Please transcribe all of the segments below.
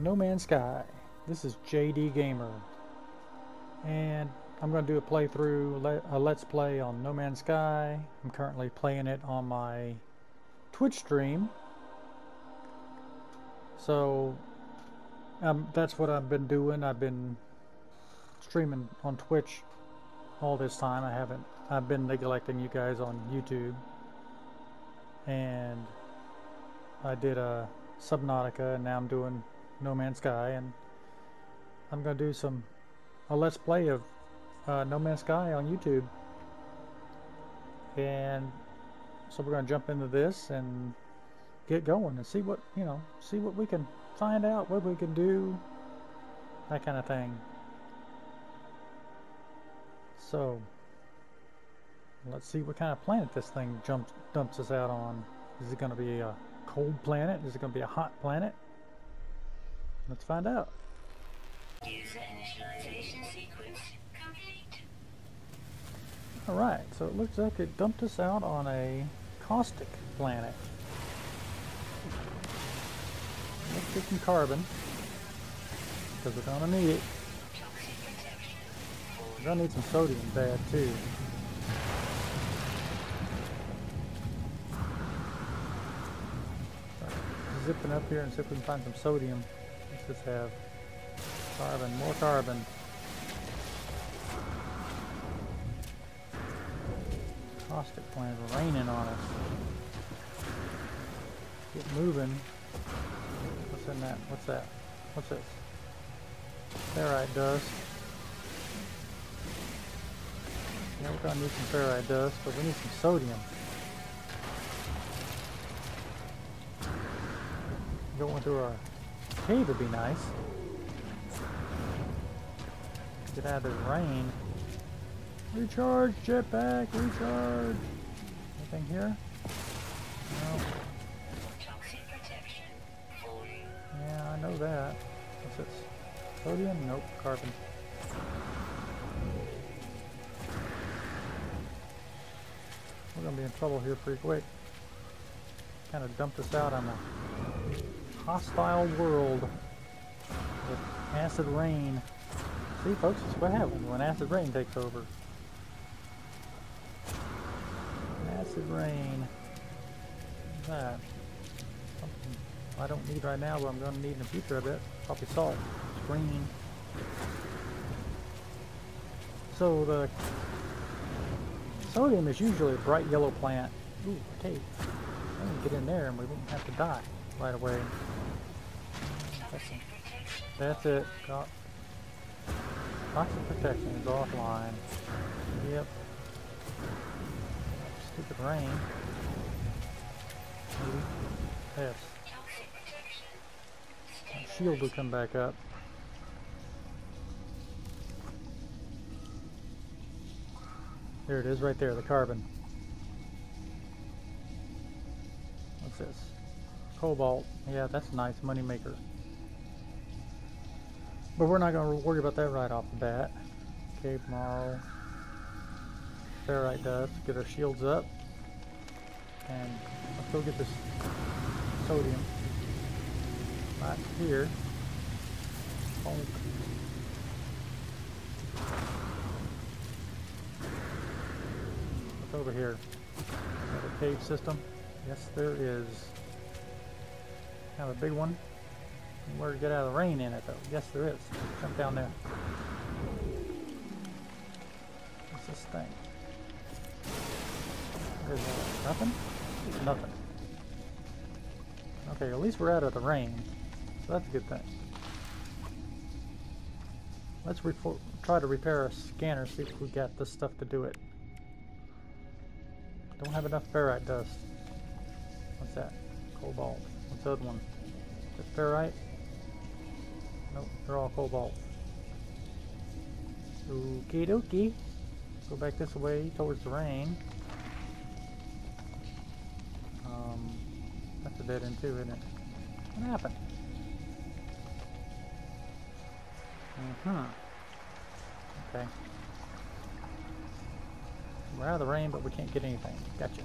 No Man's Sky. This is JD Gamer, and I'm going to do a playthrough, a let's play on No Man's Sky. I'm currently playing it on my Twitch stream, so that's what I've been doing. I've been streaming on Twitch all this time. I've been neglecting you guys on YouTube, and I did a Subnautica, and now I'm doing No Man's Sky, and I'm going to do a let's play of No Man's Sky on YouTube. And so we're going to jump into this and get going and see what we can find out, what we can do, that kind of thing. So let's see what kind of planet this thing dumps us out on. Is it going to be a cold planet? Is it going to be a hot planet? Let's find out. User initialization sequence complete. Alright, so it looks like it dumped us out on a caustic planet. Let's get some carbon, because we're going to need it. We're going to need some sodium bad too. Zipping up here and see if we can find some sodium. Let's just have carbon, more carbon. Caustic plant raining on us. Get moving. What's in that? What's that? What's this? Ferrite dust. Yeah, we're gonna need some ferrite dust, but we need some sodium. Going through a cave would be nice. Get out of the rain. Recharge, jetpack, recharge. Anything here? No. Yeah, I know that. What's this? Sodium? Nope. Carbon. We're gonna be in trouble here pretty quick. Kind of dumped us out on a hostile world with acid rain. See, folks, that's what happens when acid rain takes over. Acid rain. What's that? Something I don't need right now, but I'm going to need in the future, I bet. Probably salt. It's green. So the sodium is usually a bright yellow plant. Ooh, okay. I'm going to get in there and we won't have to die right away. That's it. Toxic protection is offline. Yep. Stupid rain. Yes. Shield will come back up. There it is right there, the carbon. What's this? Cobalt. Yeah, that's a nice money maker. But we're not going to worry about that right off the bat. Okay, marl. Ferrite dust. Get our shields up. And let's go get this sodium. Right here. Oh. What's over here? Another cave system. Yes, there is. Kind of a big one. Where to get out of the rain in it, though? Yes, there is. Jump down there. What's this thing? There's nothing? Nothing. Okay, at least we're out of the rain. So that's a good thing. Let's try to repair our scanner, see if we got the stuff to do it. Don't have enough ferrite dust. What's that? Cobalt. What's the other one? Is it ferrite? Nope, they're all cobalt. Okie dokie. Go back this way towards the rain. That's a dead end too, isn't it? What happened? Okay. We're out of the rain, but we can't get anything. Gotcha.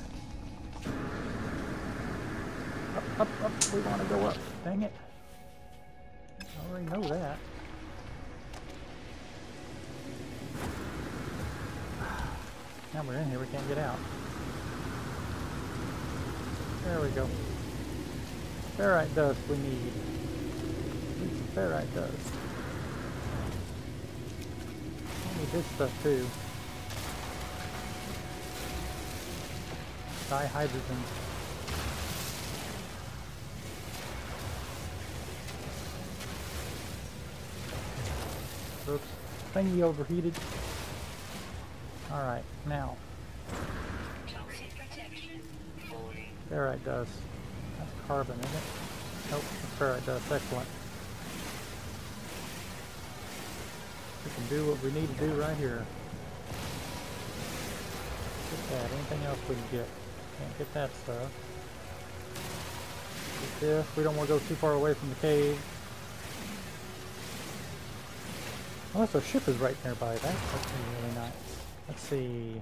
Up, up, up. We want to go up. Dang it. I already know that. Now we're in here, we can't get out. There we go. Ferrite dust we need. Ferrite dust. I need this stuff too. Dihydrogen. Oops. Thingy overheated. Alright, now. Ferrite dust. That's carbon, isn't it? Nope, it's ferrite dust. Excellent. We can do what we need to do right here. Get that. Anything else we can get? Can't get that stuff. Get this. We don't want to go too far away from the cave. Unless our ship is right nearby. That's really nice. Let's see. We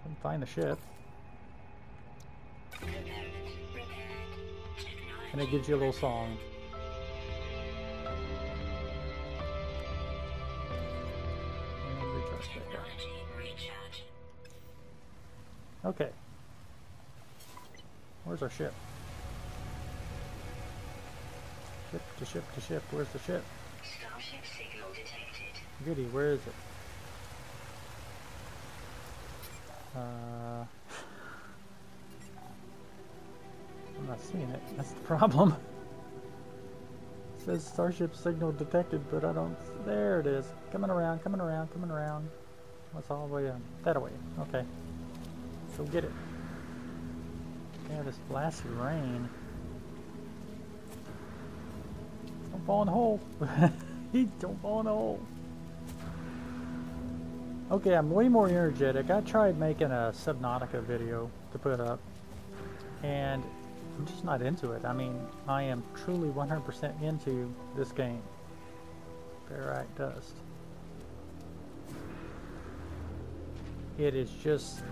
can find the ship. And it gives you a little song. And recharge that guy. Okay. Where's our ship? Ship to ship to ship. Where's the ship? Starship signal detected. Goody, where is it? I'm not seeing it. That's the problem. It says starship signal detected, but I don't. There it is. Coming around, coming around, coming around. What's all the way up? That way. Okay. Go get it. Yeah, this blasted rain. Don't fall in the hole. Don't fall in the hole. Okay, I'm way more energetic. I tried making a Subnautica video to put up, and I'm just not into it. I mean, I am truly 100% into this game. Ferrite dust. It is just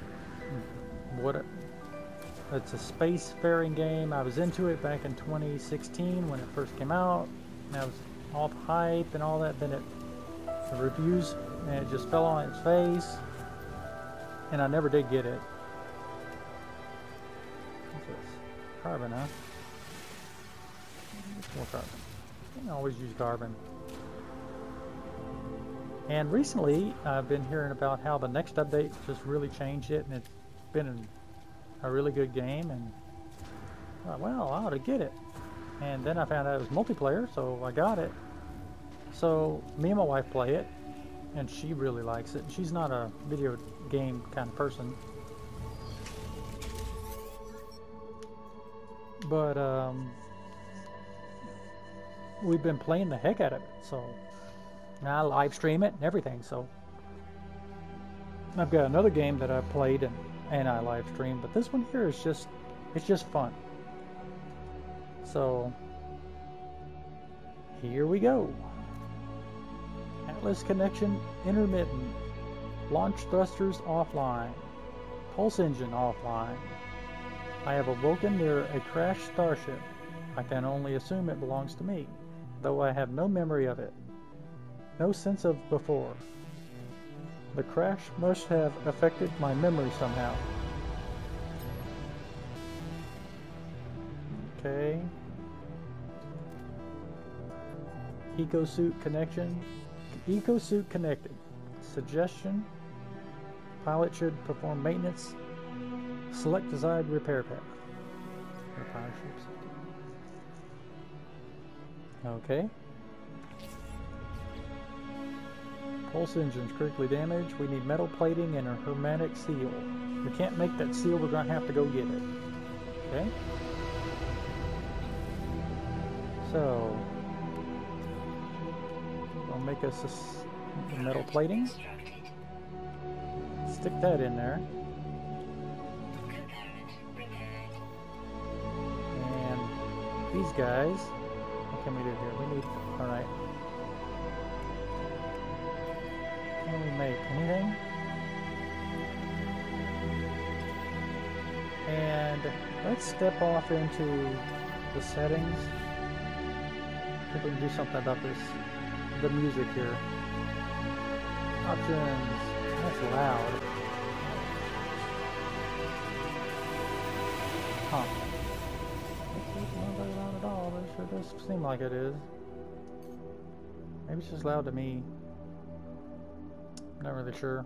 it's a spacefaring game. I was into it back in 2016 when it first came out. And I was all hype and all that. Then the reviews, and it just fell on its face, and I never did get it. What's this? Carbon, huh? More carbon. You can always use carbon. And recently, I've been hearing about how the next update just really changed it, and it's been a really good game, and I thought, well, I ought to get it. And then I found out it was multiplayer, so I got it. So me and my wife play it, and she really likes it. She's not a video game kind of person, but we've been playing the heck out of it. So now I live stream it and everything. So I've got another game that I played and I live streamed, but this one here is it's just fun. So here we go. Atlas connection intermittent. Launch thrusters offline. Pulse engine offline. I have awoken near a crashed starship. I can only assume it belongs to me, though I have no memory of it. No sense of before. The crash must have affected my memory somehow. Okay. EcoSuit connection. EcoSuit connected. Suggestion. Pilot should perform maintenance. Select desired repair path. Repair ships. Okay. Pulse engine's critically damaged. We need metal plating and a hermetic seal. We can't make that seal. We're going to have to go get it. Okay. So, we'll make us a metal plating. Stick that in there. And these guys, what can we do here? We need, alright. Can we make anything? And let's step off into the settings See if we can do something about this, the music here. Options. That's loud. Huh. It's not very loud at all, but it sure does seem like it is. Maybe it's just loud to me. I'm not really sure.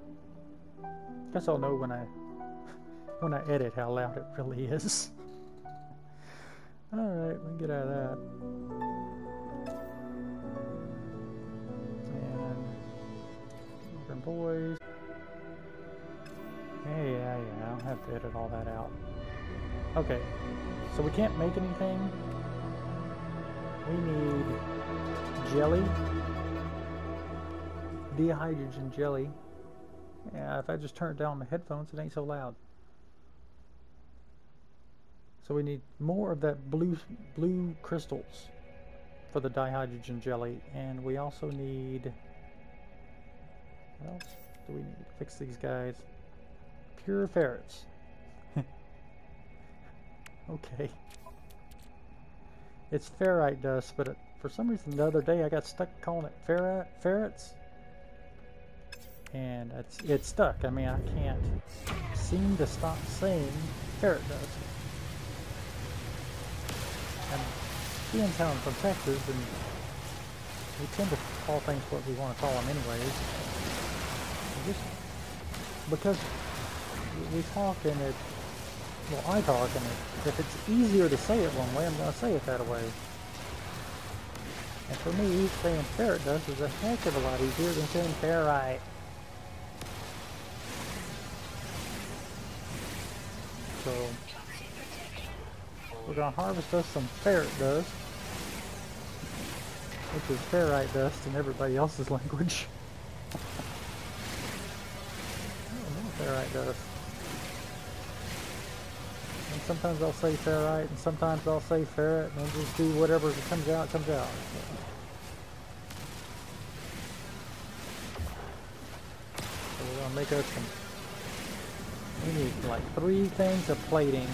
Guess I'll know when I edit how loud it really is. Alright, we can get out of that. And different boys. Yeah, I'll have to edit all that out. Okay, so we can't make anything. We need jelly. Dihydrogen jelly. Yeah, if I just turn it down on my headphones, it ain't so loud. So we need more of that blue crystals for the dihydrogen jelly, and we also need, what else do we need to fix these guys? Pure ferrets. Okay. It's ferrite dust, but for some reason the other day I got stuck calling it ferrets. And it's stuck. I mean, I can't seem to stop saying ferret dust. And being in town from Texas, and we tend to call things what we want to call them anyways. Just because we talk and it, well, I talk and if it's easier to say it one way, I'm going to say it that way. And for me, saying ferret dust is a heck of a lot easier than saying ferrite. So we're going to harvest us some ferret dust, which is ferrite dust in everybody else's language. Ferrite dust. And sometimes I'll say ferrite, and sometimes I'll say ferret, and then just do whatever comes out, comes out. So we're going to make us some. We need like 3 things of plating.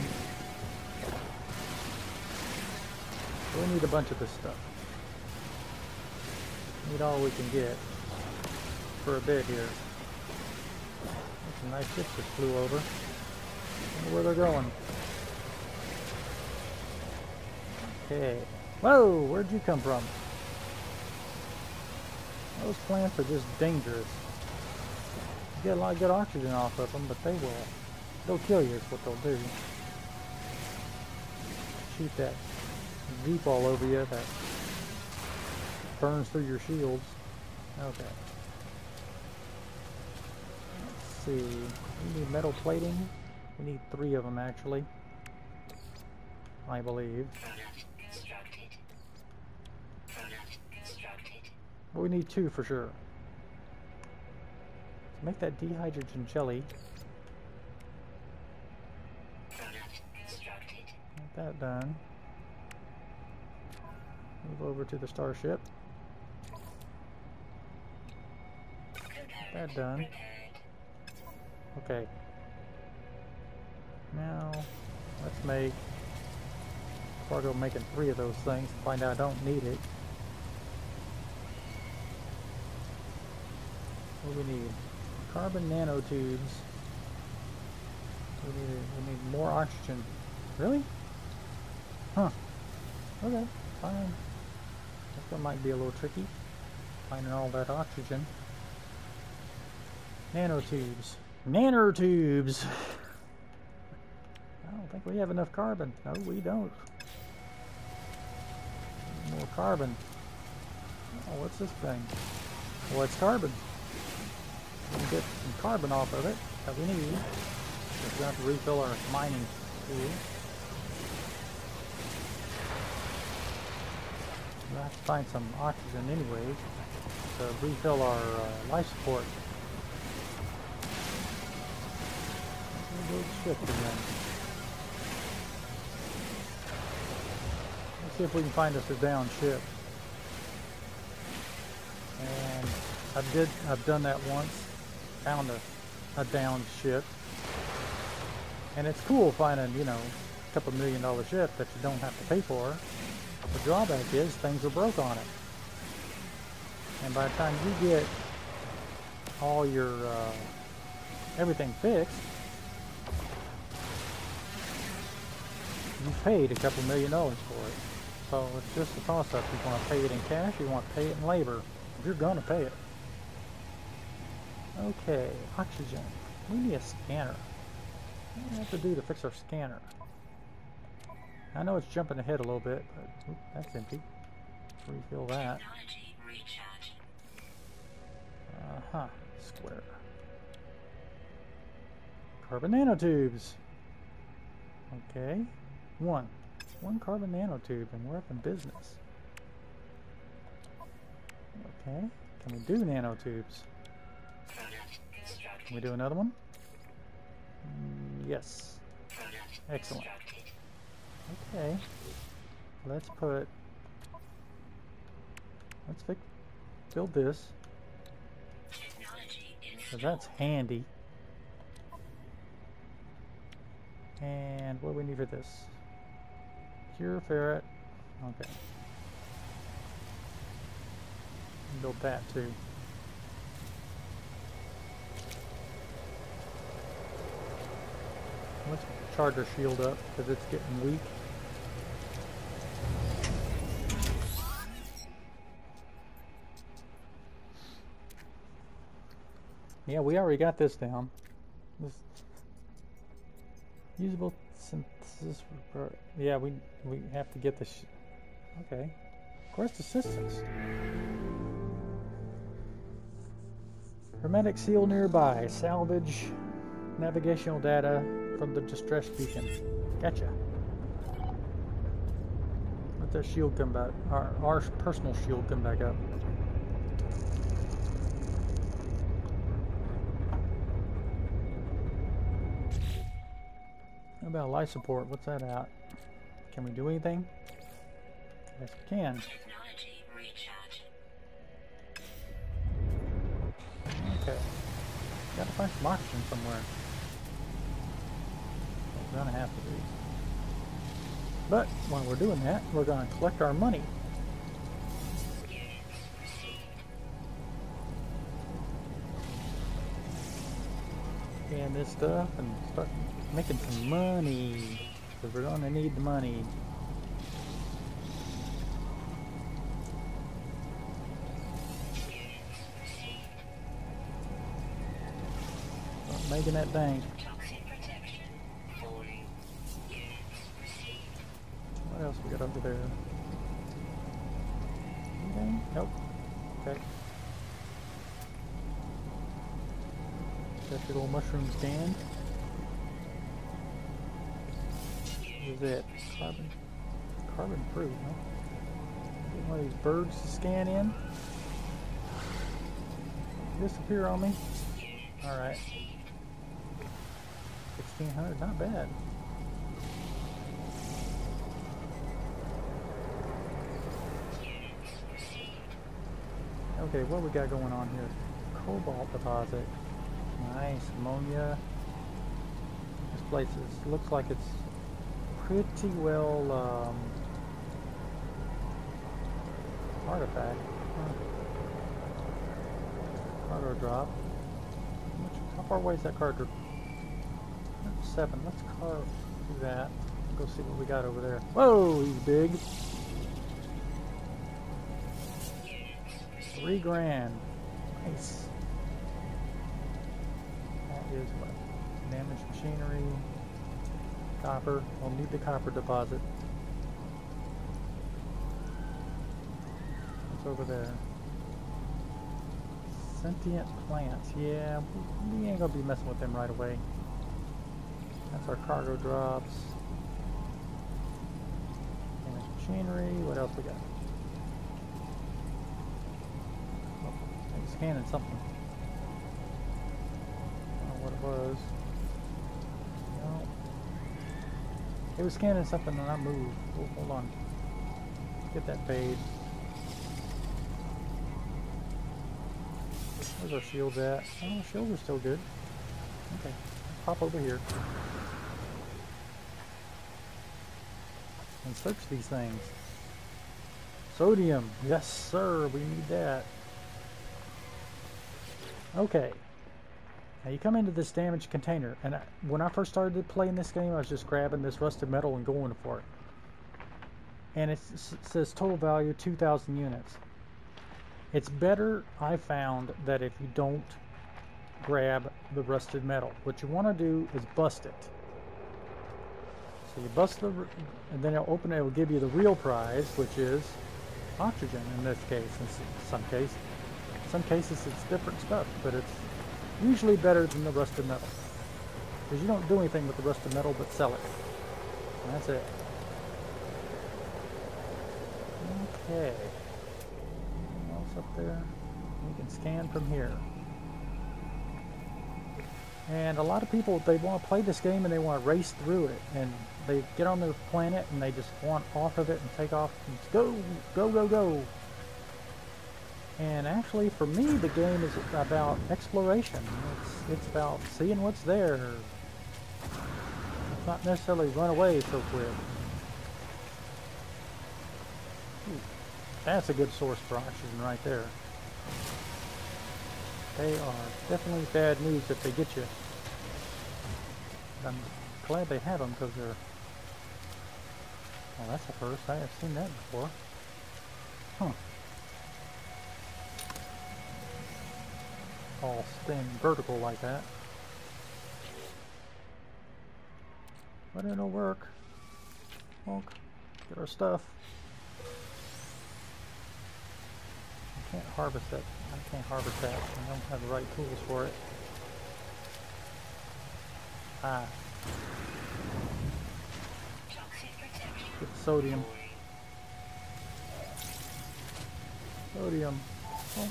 We need a bunch of this stuff. We need all we can get for a bit here. Some nice ships just flew over. Wonder where they're going. Okay. Whoa! Where'd you come from? Those plants are just dangerous. You get a lot of good oxygen off of them, but they'll kill you is what they'll do. Shoot that Jeep all over you that burns through your shields. Okay. Let's see. We need metal plating. We need 3 of them actually, I believe. But we need 2 for sure. So make that dihydrogen jelly. Get that done. Move over to the starship. Get that done. Okay. Now, let's make, before I go making 3 of those things, find out I don't need it. What do we need? Carbon nanotubes. We need more oxygen. Really? Huh. Okay, fine. This one might be a little tricky. Finding all that oxygen. Nanotubes. Nanotubes! I don't think we have enough carbon. No, we don't. More carbon. Oh, what's this thing? Well, it's carbon. We can get some carbon off of it that we need. Just have to refill our mining tool. We'll have to find some oxygen anyway to refill our life support. Let's go to the ship again. Let's see if we can find us a downed ship. And I've done that once. Found a downed ship. And it's cool finding, you know, a couple $1 million ship that you don't have to pay for. The drawback is things are broke on it. And by the time you get all your everything fixed, you've paid a couple $1 million for it. So it's just a toss-up. You want to pay it in cash, you want to pay it in labor. You're going to pay it. Okay, oxygen. We need a scanner. What do we have to do to fix our scanner? I know it's jumping ahead a little bit, but oop, that's empty. Refill that. Uh-huh. Square. Carbon nanotubes. Okay. One carbon nanotube, and we're up in business. Okay. Can we do nanotubes? Can we do another one? Yes. Excellent. Okay. Let's build this. So that's handy. And what do we need for this? Cure ferret. Okay. Build that too. Let's charge our shield up because it's getting weak. Yeah, we already got this down. This usable synthesis. Yeah, we have to get this. Okay. Quest assistance. Hermetic seal nearby. Salvage navigational data from the distress beacon. Gotcha. Let that shield come back. Our personal shield come back up. How about life support? What's that at? Can we do anything? Yes, we can. Okay. Gotta find some oxygen somewhere. We're gonna have to do. But when we're doing that, we're gonna collect our money. Scan this stuff and start making some money, because we're gonna need the money. Start making that bank. What else we got over there? Anything? Nope. Okay. Got your little mushroom stand. What is it? Carbon fruit, huh? Get one of these birds to scan in. Disappear on me. Alright. 1600, not bad. Okay, what we got going on here? Cobalt deposit. Nice. Ammonia. This place looks like it's pretty well artifact. Cargo drop. How far away is that cargo? 7. Let's do that. Go see what we got over there. Whoa, he's big. 3 grand. Nice. That is what? Damaged machinery. Copper. We'll need the copper deposit. What's over there? Sentient plants. Yeah, we ain't gonna be messing with them right away. That's our cargo drops. Damaged machinery. What else we got? Oh, I'm scanning something. I don't know what it was. No. It was scanning something and I moved. Oh, hold on. Get that paid. Where's our shields at? Oh, our shields are still good. Okay. Let's pop over here. And search these things. Sodium. Yes, sir. We need that. Okay. Now you come into this damaged container, and when I first started playing this game, I was just grabbing this rusted metal and going for it. And it says total value 2,000 units. It's better, I found, that if you don't grab the rusted metal. What you want to do is bust it. So you bust the, and then it'll open it, it will give you the real prize, which is oxygen in this case. In some cases it's different stuff, but it's usually better than the rusted metal. Because you don't do anything with the rusted metal but sell it. And that's it. Okay. What else up there? You can scan from here. And a lot of people, they want to play this game and they want to race through it. And they get on their planet and they just want off of it and take off and go, go, go, go. And actually, for me, the game is about exploration. It's about seeing what's there. It's not necessarily run away so quick. Ooh, that's a good source for oxygen right there. They are definitely bad news if they get you. I'm glad they have them because they're... Well, that's a first. I haven't seen that before. Huh. All spin vertical like that. But it'll work. Well, get our stuff. I can't harvest that. I can't harvest that. I don't have the right tools for it. Ah. Get sodium. Sodium. Oh.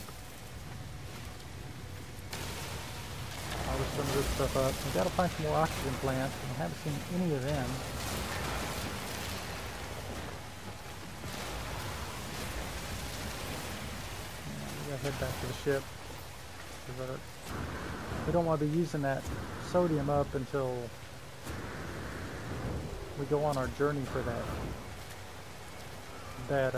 Harvest some of this stuff up. We gotta find some more oxygen plants. I haven't seen any of them. Head back to the ship. We don't want to be using that sodium up until we go on our journey for that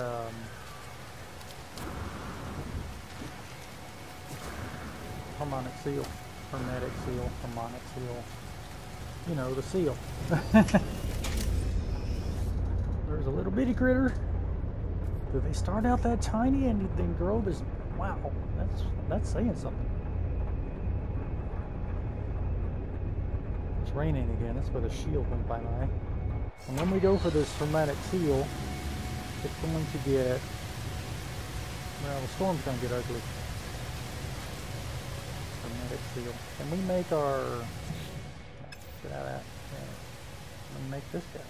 harmonic seal, hermetic seal, harmonic seal. You know, the seal. There's a little bitty critter. Do they start out that tiny and then grow this? Wow, that's saying something. It's raining again. That's where the shield went bye-bye. And when we go for this hermetic seal, it's going to get... Well, the storm's going to get ugly. Hermetic seal. Can we make our... Get out of that. Yeah. Can we make this guy?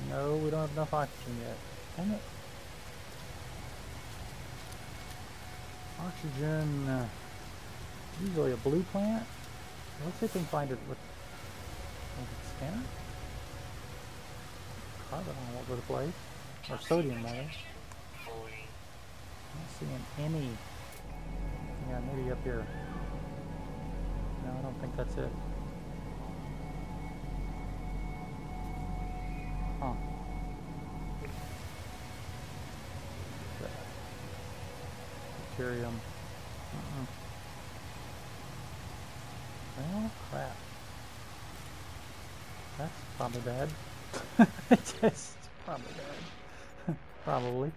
No, we don't have enough oxygen yet. Dang it. Oxygen, usually a blue plant. Let's see if we can find it with a scanner. Carbon all over the place. Or sodium, rather. Not seeing any. Yeah, maybe up here. No, I don't think that's it. Huh. Deuterium. Well, crap. That's probably bad. Just probably bad. Probably.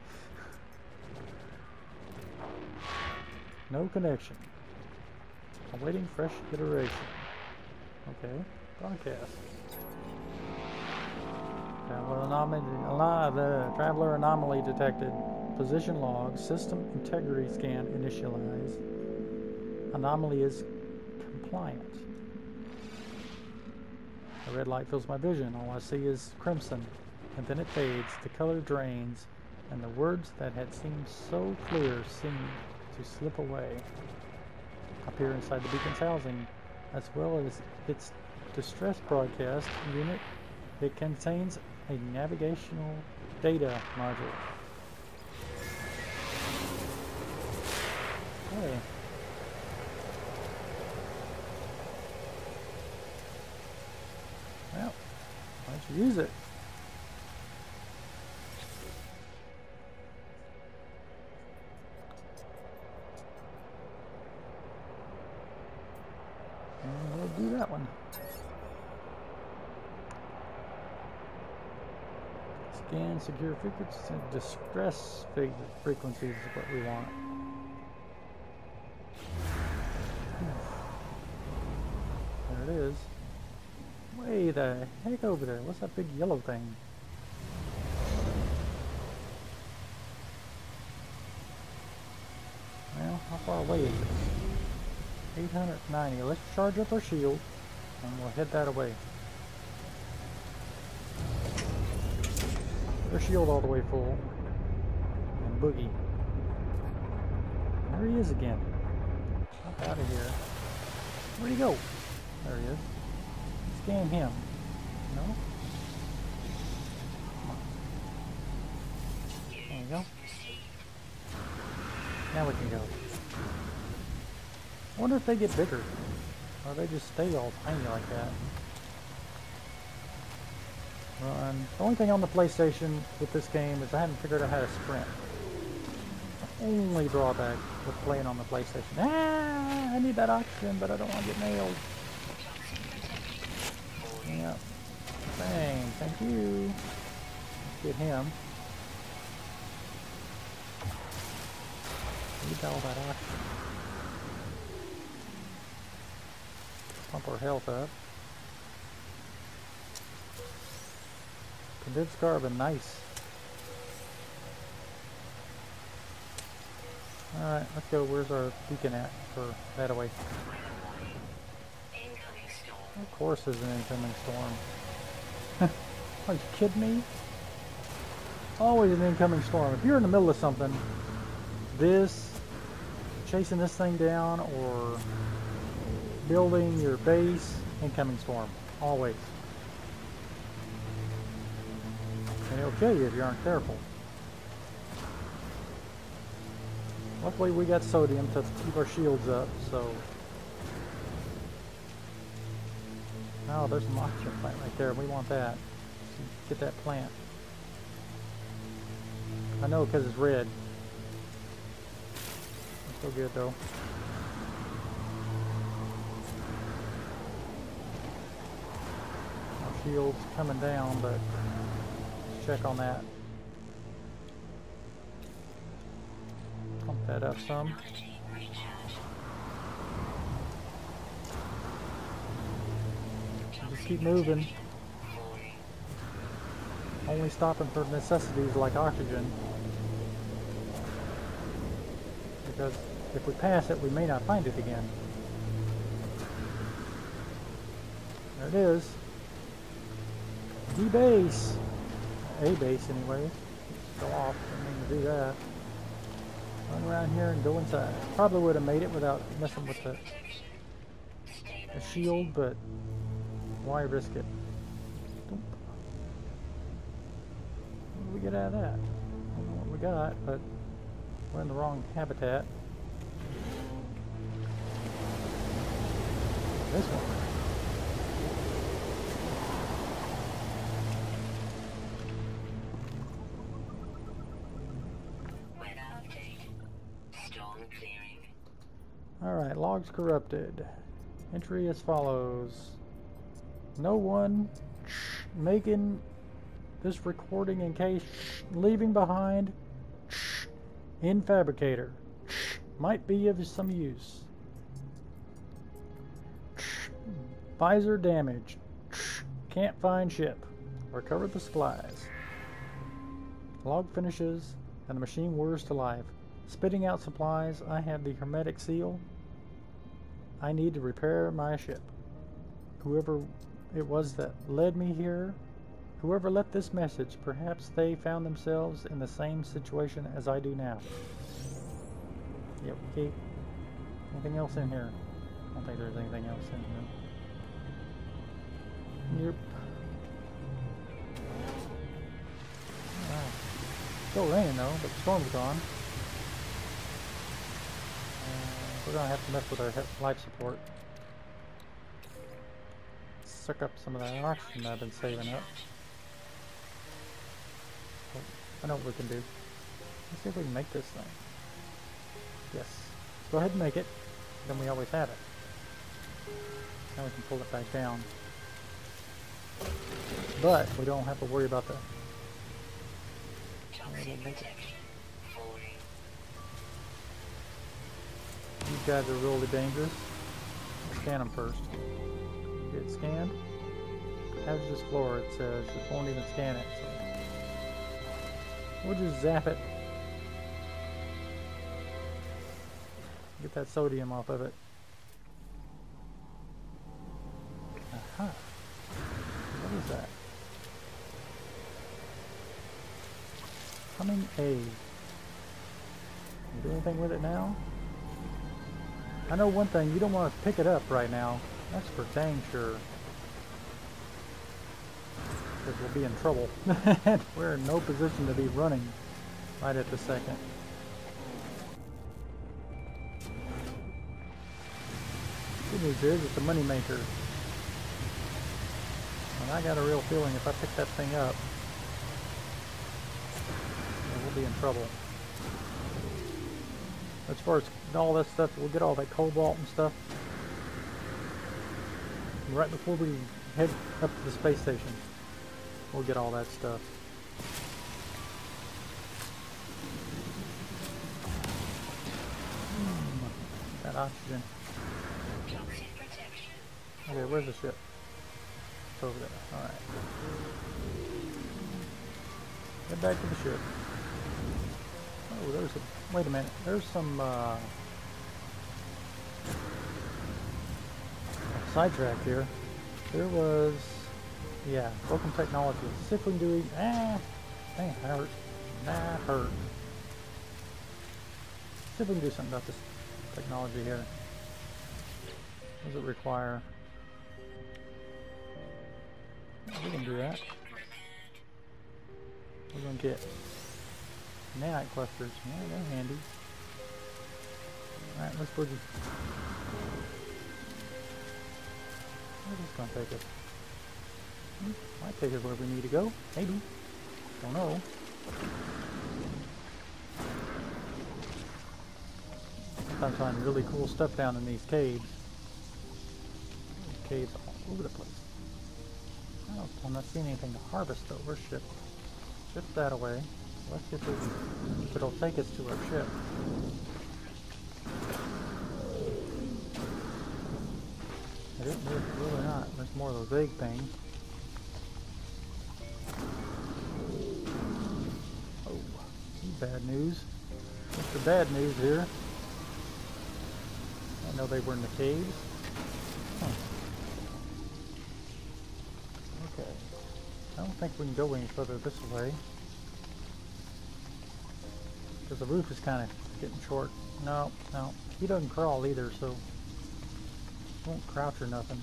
No connection. Awaiting fresh iteration. Okay. Broadcast. Traveler anomaly detected. Position log. System integrity scan initialized. Anomaly is compliant. A red light fills my vision. All I see is crimson, and then it fades. The color drains, and the words that had seemed so clear seem to slip away. Up here inside the beacon's housing, as well as its distress broadcast unit, it contains a navigational data module. Hey. Well, why don't you use it? Scan secure frequencies and distress frequencies is what we want. There it is. Way the heck over there. What's that big yellow thing? Well, how far away is it? 890. Let's charge up our shield and we'll head that away. Our shield all the way full. And boogie. There he is again. Up out of here. Where'd he go? There he is. Scan him. No? Come on. There we go. Now we can go. I wonder if they get bigger. Or they just stay all tiny like that. Run. The only thing on the PlayStation with this game is I haven't figured out how to sprint. Only drawback with playing on the PlayStation. Ah, I need that oxygen, but I don't want to get nailed. Yep. Bang. Thank you. Let's get him. Need all that oxygen. Pump our health up. Condensed carbon, nice. Alright, let's go. Where's our beacon at for that away? Of course there's an incoming storm. Are you kidding me? Always an incoming storm. If you're in the middle of something, chasing this thing down or building your base, incoming storm. Always. And it'll kill you if you aren't careful. Luckily we got sodium to keep our shields up, so... Oh, there's an oxygen plant right there. We want that. Get that plant. I know because it's red. It's still good though. Our shield's coming down, but let's check on that. Pump that up some. Just keep moving. Only stopping for necessities like oxygen. Because if we pass it, we may not find it again. There it is. D base. A base anyways. Go off. Didn't mean to do that. Run around here and go inside. Probably would have made it without messing with the shield, but why risk it? What do we get out of that? I don't know what we got, but we're in the wrong habitat. This one. Alright, logs corrupted. Entry as follows. No one making this recording in case leaving behind in fabricator might be of some use. Visor damage. Can't find ship. Recover the supplies. Log finishes and the machine whirs to life. Spitting out supplies. I have the hermetic seal. I need to repair my ship. Whoever it was that led me here, whoever left this message, perhaps they found themselves in the same situation as I do now. Yep, okay. Anything else in here? I don't think there's anything else in here. Yep. Wow. Still raining though, but the storm's gone. We're going to have to mess with our life support. Suck up some of that oxygen I've been saving up. Oh, I know what we can do. Let's see if we can make this thing. Yes. Let's go ahead and make it. Then we always have it. Now we can pull it back down. But we don't have to worry about the Toxic protection. Falling. These guys are really dangerous. Scan them first. Get scanned. Hazardous floor, it says. It won't even scan it. So we'll just zap it. Get that sodium off of it. Aha. What is that? Coming A. You do anything with it now? I know one thing, you don't want to pick it up right now. That's for dang sure. Because we'll be in trouble. We're in no position to be running right at the second. Good news is it's a money maker. And I got a real feeling if I pick that thing up, we'll be in trouble. As far as all that stuff, we'll get all that cobalt and stuff right before we head up to the space station. We'll get all that stuff. Got oxygen. Toxic protection. Okay, where's the ship? It's over there. Alright. Get back to the ship. Oh, there's a... Wait a minute. There's some, sidetrack here. There was... Yeah, broken technology. See if we can do it. Dang, that hurt. That hurt. See if we can do something about this technology here. What does it require? We can do that. We're gonna get nanite clusters. Yeah, they're handy. Alright, let's boogie. Where's this gonna take us? Might take us where we need to go. Maybe. Don't know. Sometimes I find really cool stuff down in these caves. Caves all over the place. Oh, I'm not seeing anything to harvest though. Where's ship? Ship that away. Let's get this. It'll take us to our ship. It isn't really not. There's more of those egg things. Oh, bad news. Mr. Bad news here. I know they were in the caves. Huh. Okay. I don't think we can go any further this way. Because the roof is kind of getting short. No, no. He doesn't crawl either, so won't crouch or nothing.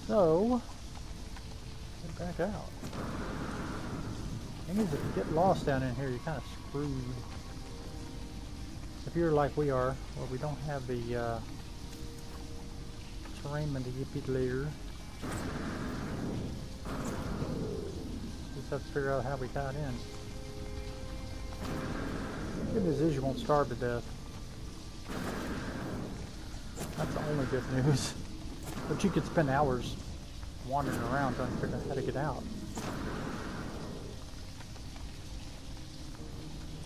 So, get back out. Thing is, if you get lost down in here, you're kind of screwed. If you're like we are, where we don't have the terrain manipulator, just have to figure out how we got in. Good news is you won't starve to death. That's the only good news. But you could spend hours wandering around trying to figure out how to get out.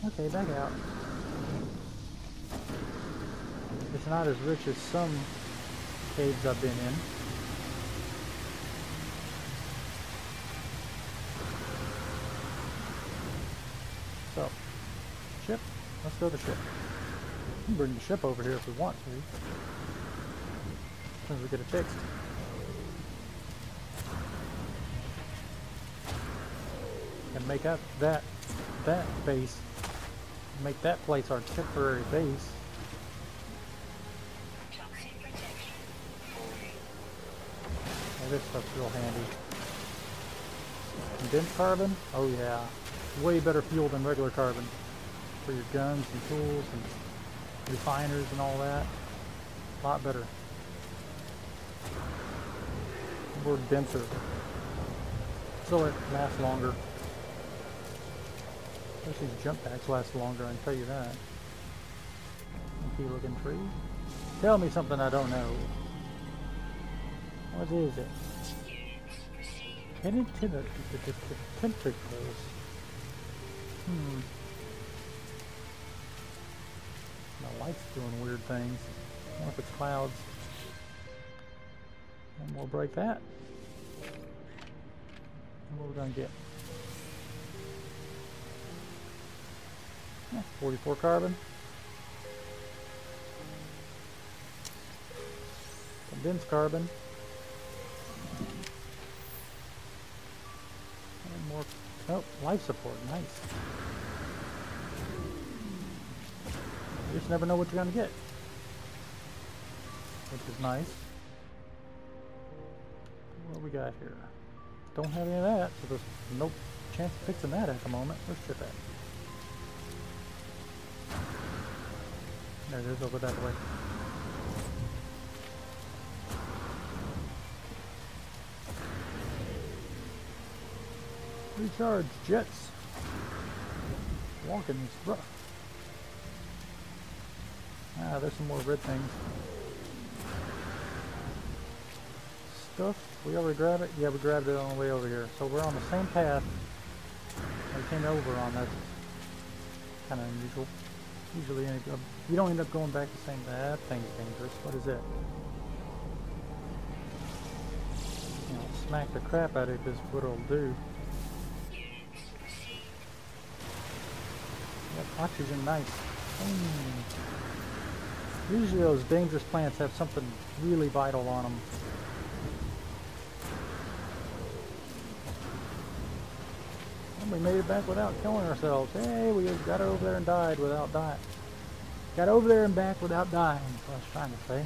Okay, back out. It's not as rich as some caves I've been in. So, ship. Let's go to the ship. We can bring the ship over here if we want to. As soon as we get it fixed. And make up that base. Make that place our temporary base. Toxic protection. Oh, this stuff's real handy. Condensed carbon? Oh yeah. Way better fuel than regular carbon. For your guns and tools and refiners and all that. A lot better. More denser. So it lasts longer. Especially these jump packs last longer, I can tell you that. Funky looking tree. Tell me something I don't know. What is it? Units received. Headed to the tentacles. My light's doing weird things. I wonder if it's clouds. And we'll break that. And what we're gonna get? Yeah, 44 carbon. Condensed carbon. And more. Oh, life support. Nice. You just never know what you're gonna get, which is nice. What do we got here? Don't have any of that, so there's no chance of fixing that at the moment. Where's Chip at? There it is, over that way. Recharge jets. Walking is rough. Ah, there's some more red things. Stuff. We already grabbed it? Yeah, we grabbed it on the way over here. So we're on the same path we came over on. That's kind of unusual. Usually you don't end up going back the same. That thing's dangerous. What is it? You know, smack the crap out of it is what it'll do. Yep, oxygen, nice. Usually those dangerous plants have something really vital on them. And we made it back without killing ourselves. Hey, we got over there and died without dying. Got over there and back without dying, that's what I was trying to say.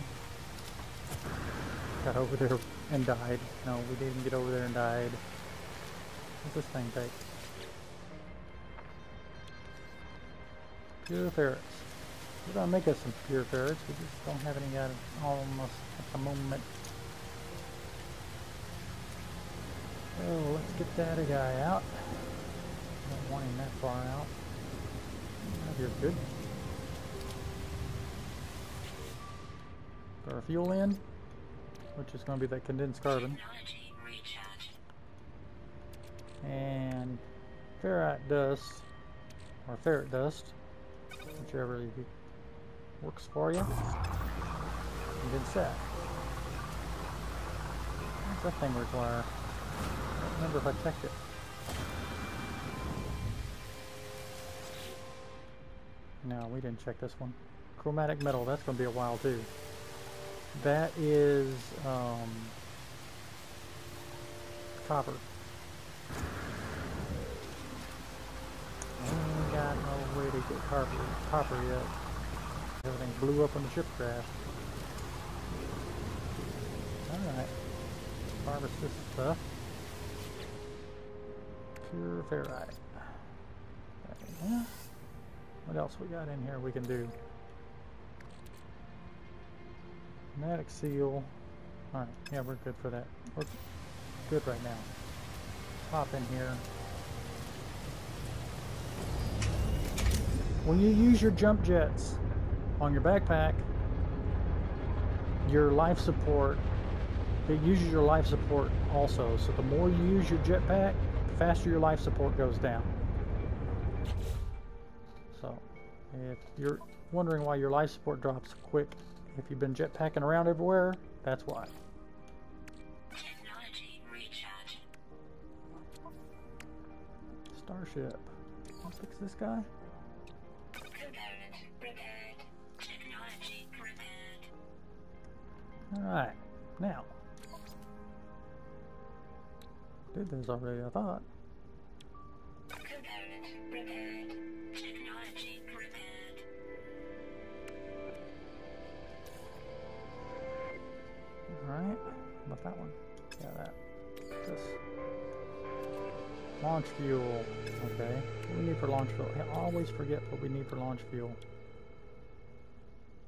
Got over there and died. No, we didn't get over there and died. What's this thing take? Pure ferrets. We're gonna make us some pure ferrets. We just don't have any almost at the moment. Oh, let's get that guy out. Don't want him that far out. Oh, you're good. Put our fuel in, which is going to be that condensed carbon. And ferrite dust, or ferret dust, whichever works for you. Condense that. What's that thing require? I don't remember if I checked it. No, we didn't check this one. Chromatic metal, that's going to be a while too. That is copper. I ain't got no way to get copper yet. Everything blew up when the ship crashed. Alright. Harvest this stuff. Pure ferrite. Yeah. What else we got in here we can do? Pneumatic seal. Alright, yeah, we're good for that. We're good right now. Pop in here. When you use your jump jets on your backpack, your life support, it uses your life support also. So the more you use your jetpack, the faster your life support goes down. So if you're wondering why your life support drops quick, if you've been jetpacking around everywhere, that's why. Technology recharge. Starship. Let's fix this guy. Component prepared. Technology prepared. Alright, now. Did this already, I thought. Component prepared. Technology prepared. Alright, about that one. Yeah, that. This. Launch fuel. Okay. What do we need for launch fuel? I always forget what we need for launch fuel.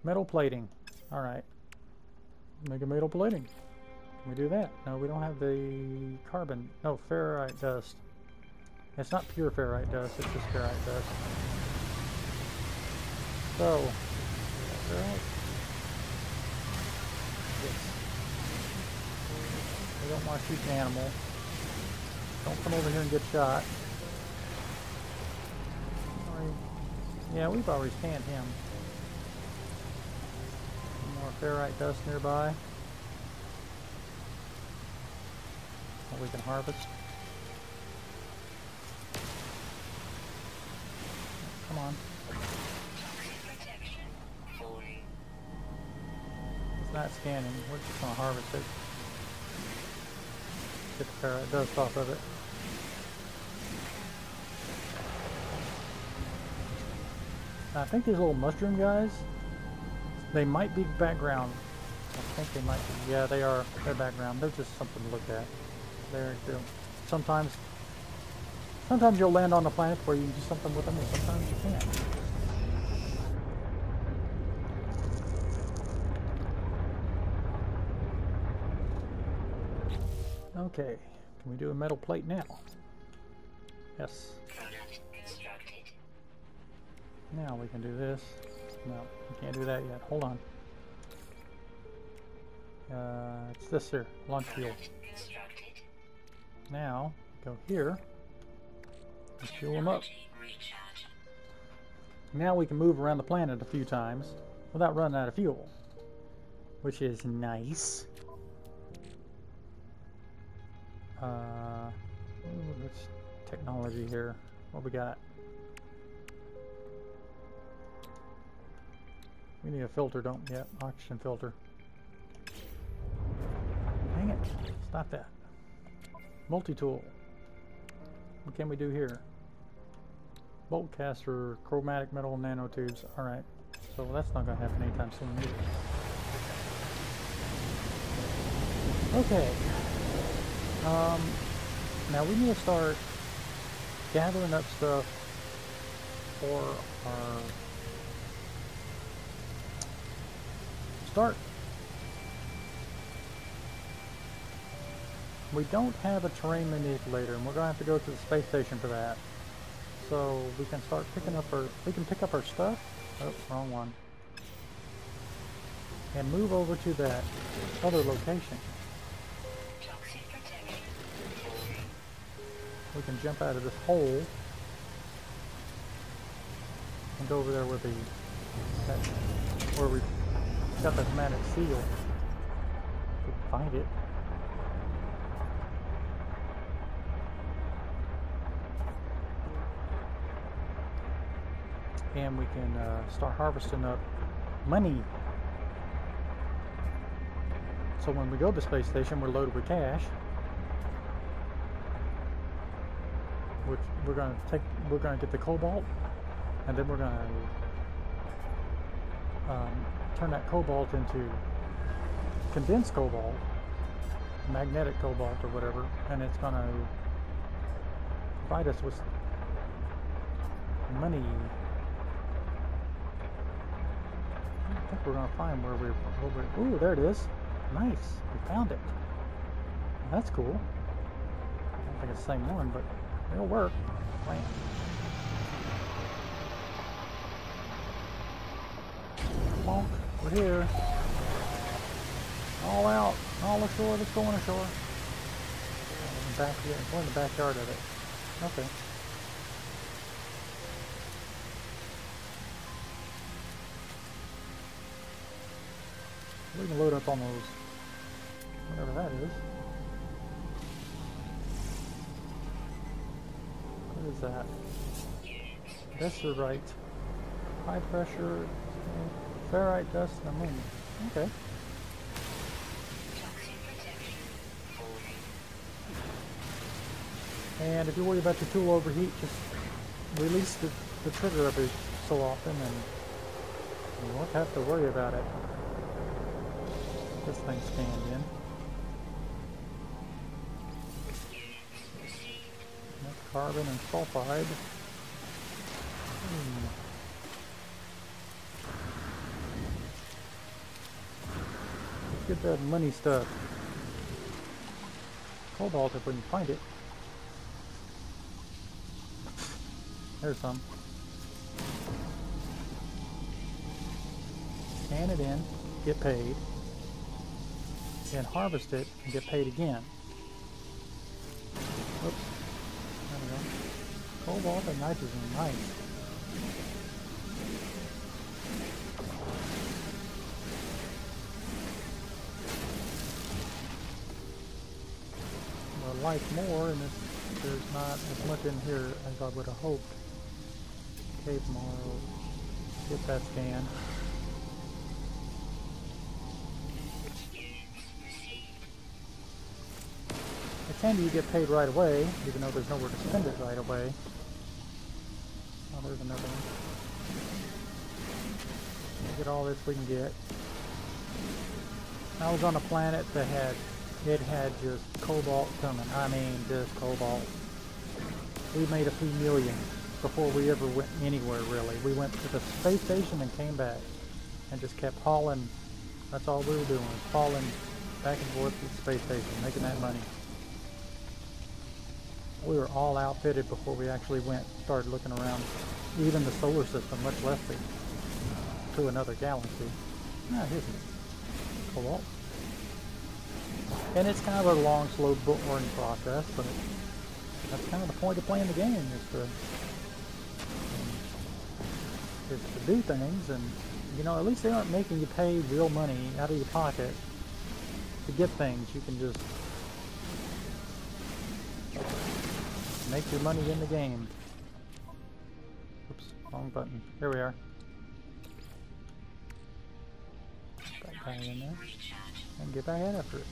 Metal plating. Alright. Make a metal plating. Can we do that? No, we don't have the carbon. No, ferrite dust. It's not pure ferrite dust, it's just ferrite dust. So, ferrite. Yes. We don't want to shoot an animal. Don't come over here and get shot. Sorry. Yeah, we've already scanned him. Some more ferrite dust nearby that we can harvest. Come on. It's not scanning. We're just going to harvest it. Get the ferrite dust off of it. I think these little mushroom guys, they might be background. I think they might be. Yeah, they are. They're background. They're just something to look at. Sometimes you'll land on a planet where you can do something with them, and sometimes you can't. Okay, can we do a metal plate now? Yes. Now we can do this. No, we can't do that yet. Hold on. It's this here, launch field. Now, go here and fuel them up. Now we can move around the planet a few times without running out of fuel, which is nice. What's technology here? What we got? We need a filter, don't we? Yep, oxygen filter. Dang it. Stop that. Multi-tool. What can we do here? Bolt caster, chromatic metal nanotubes. Alright. So that's not going to happen anytime soon either. Okay. Now we need to start gathering up stuff for our start. We don't have a terrain manipulator, and we're going to have to go to the space station for that. So we can start picking up we can pick up our stuff. Oh, wrong one. And move over to that other location. We can jump out of this hole and go over there where where we got that magnetic seal. If we can find it. And we can start harvesting up money. So when we go to the space station, we're loaded with cash, which we're going to get the cobalt, and then we're going to turn that cobalt into condensed cobalt, magnetic cobalt or whatever, and it's going to provide us with money. I think we're going to find where we're... Ooh, there it is. Nice. We found it. That's cool. I don't think it's the same one, but it'll work. Bam. Bonk. We're here. All out. All ashore. Let's go on ashore. We're in the backyard of it. Okay. We can load up on those, whatever that is. What is that? Desirite. High pressure, ferrite dust, and ammonia. Okay. And if you worry about your tool overheat, just release the trigger every so often and you won't have to worry about it. This thing scanned in. That's carbon and sulfide. Let's get that money stuff. Cobalt if we can find it. There's some. Scan it in, get paid. And harvest it and get paid again. Oops. Cobalt and nitrogen, nice. I'd like more, and there's not as much in here as I would have hoped. Okay, tomorrow, get that scan. It's handy you get paid right away, even though there's nowhere to spend it right away. Oh, there's another one. We'll get all this we can get. I was on a planet that had just cobalt coming. I mean, just cobalt. We made a few million before we ever went anywhere, really. We went to the space station and came back and just kept hauling. That's all we were doing, was hauling back and forth to the space station, making that money. We were all outfitted before we actually started looking around even the solar system, much less to another galaxy. Ah, here's cobalt. And it's kind of a long, slow, boring process, but that's kind of the point of playing the game, is to do things, and you know, at least they aren't making you pay real money out of your pocket to get things. You can just make your money in the game. Oops, wrong button. Here we are. That guy in there. And get back after it.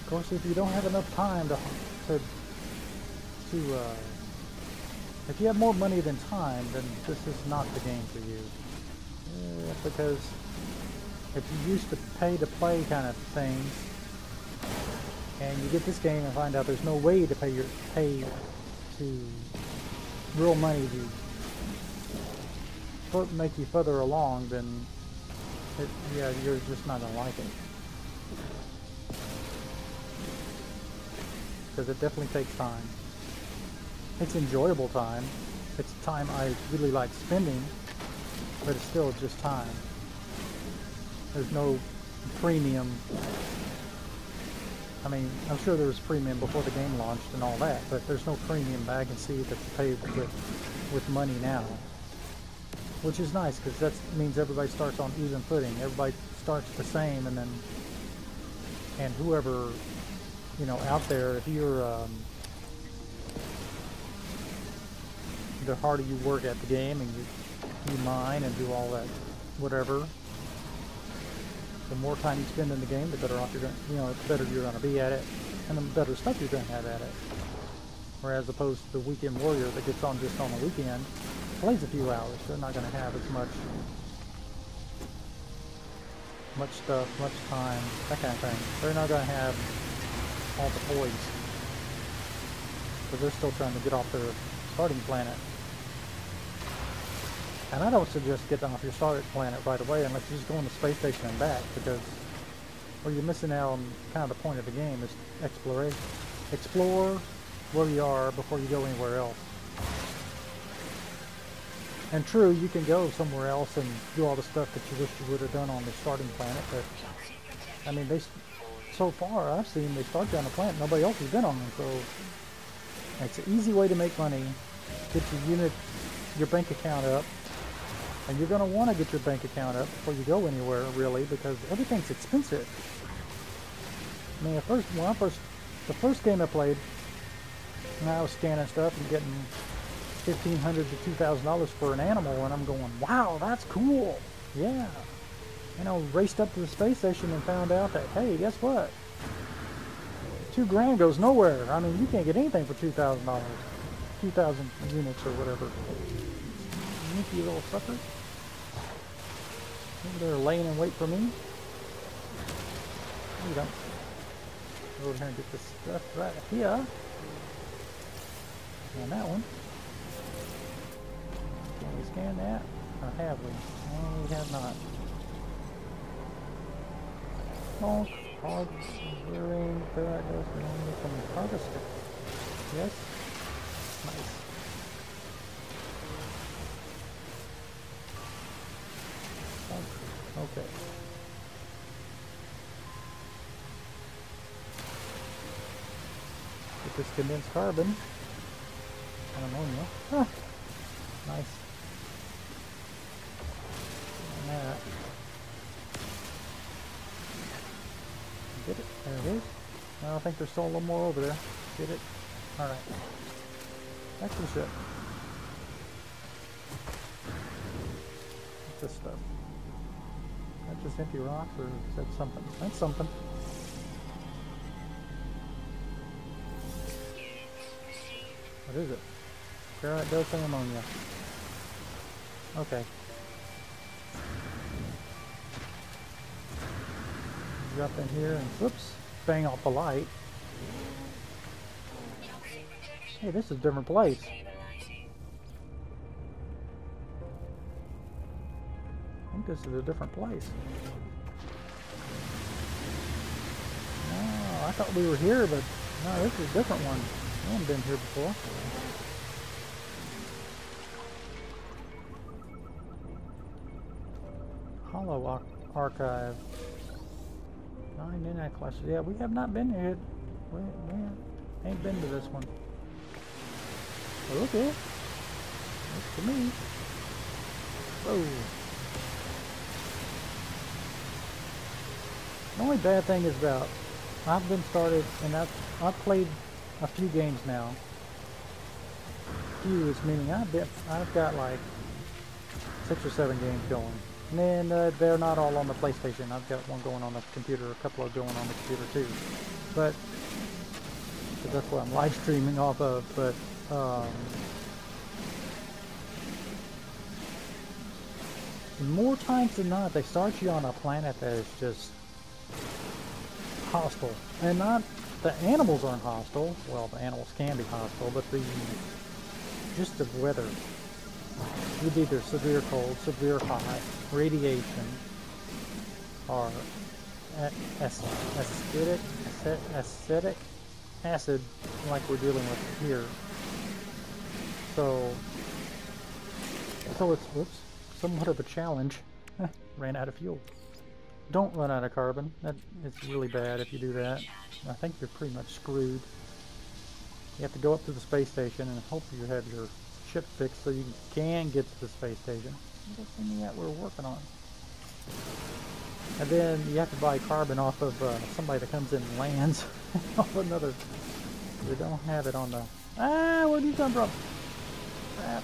Of course, if you don't have enough time if you have more money than time, then this is not the game for you. Because if you used to pay to play kind of things, and you get this game and find out there's no way to pay to real money to make you further along, then yeah, you're just not gonna like it. Because it definitely takes time. It's enjoyable time. It's time I really like spending, but it's still just time. There's no premium. I mean, I'm sure there was premium before the game launched and all that, but there's no premium that I can see that's paid with money now. Which is nice, because that means everybody starts on even footing. Everybody starts the same, and whoever, you know, out there, if you're, the harder you work at the game and you mine and do all that, whatever, the more time you spend in the game, the better off you're going to, you know, the better you're going to be at it, and the better stuff you're going to have at it. Whereas opposed to the weekend warrior that gets on just on the weekend, plays a few hours, they're not going to have as much stuff, much time, that kind of thing. They're not going to have all the toys, because they're still trying to get off their starting planet. And I don't suggest getting off your starting planet right away unless you're just going to the space station and back, because where you're missing out on kind of the point of the game is exploration. Explore where you are before you go anywhere else. And true, you can go somewhere else and do all the stuff that you wish you would have done on the starting planet, but I mean, so far I've seen they start down the planet, nobody else has been on them, so it's an easy way to make money, get your bank account up, and you're going to want to get your bank account up before you go anywhere, really, because everything's expensive. I mean, the first game I played, and I was scanning stuff and getting $1,500 to $2,000 for an animal, and I'm going, wow, that's cool. Yeah. You know, raced up to the space station and found out that, hey, guess what? $2,000 goes nowhere. I mean, you can't get anything for $2,000. 2,000 units or whatever. Sneaky little sucker. Over there laying in wait for me. You don't. Go over here and get this stuff right here. And that one. Can we scan that? Or have we? No, we have not. Oh, hard hearing, that goes normally from the harvester. Yes? Nice. Okay. Get this condensed carbon and ammonia. Ah, nice. And that. Get it. There it is. I think there's still a little more over there. Get it. Alright. Back to the ship. What's this stuff? Is that just empty rocks, or is that something? That's something. What is it? Ferrite does say ammonia. Okay. Drop in here and whoops, bang off the light. Hey, this is a different place. I think this is a different place. No, I thought we were here, but no, this is a different one. I haven't been here before. Hollow Archive. 9 midnight classes. Yeah, we have not been here. We ain't been to this one. Okay. Looks to me. Whoa. The only bad thing is about I've been started and I've played a few games now. Few is meaning I've got like 6 or 7 games going. And then they're not all on the PlayStation. I've got one going on the computer, a couple of going on the computer too. But that's what I'm live streaming off of. But more times than not, they start you on a planet that is just hostile, and not the animals aren't hostile. Well, the animals can be hostile, but just the weather. With either severe cold, severe hot, radiation, or acidic acid, like we're dealing with here. So it's somewhat of a challenge. Ran out of fuel. Don't run out of carbon. It's really bad if you do that. I think you're pretty much screwed. You have to go up to the space station and hope you have your ship fixed so you can get to the space station. That's something that we're working on. And then you have to buy carbon off of somebody that comes in and lands off another. We don't have it on the... Ah, where'd you come from? Crap.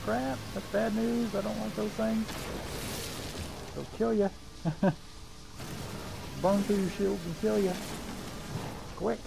Crap. That's bad news. I don't like those things. They'll kill you. Burn through your shields and kill you. Quick.